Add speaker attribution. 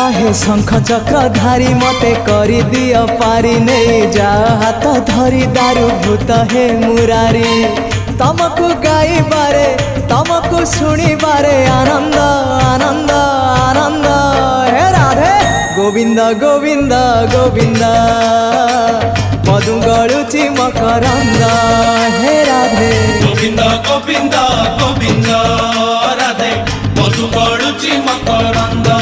Speaker 1: आहे शंख चक्र धारी मते करी दियो पारी नहीं जा हाथ धरी दारू भूत हे मुरारी तमको गाइबारे तमको शुणिबारे आनंद आनंद आनंद हे राधे गोविंद गोविंद गोविंद मधु गलुची मकरंद हे राधे
Speaker 2: गोविंद गोविंद गोविंद राधे मधु गलुची मकरंद।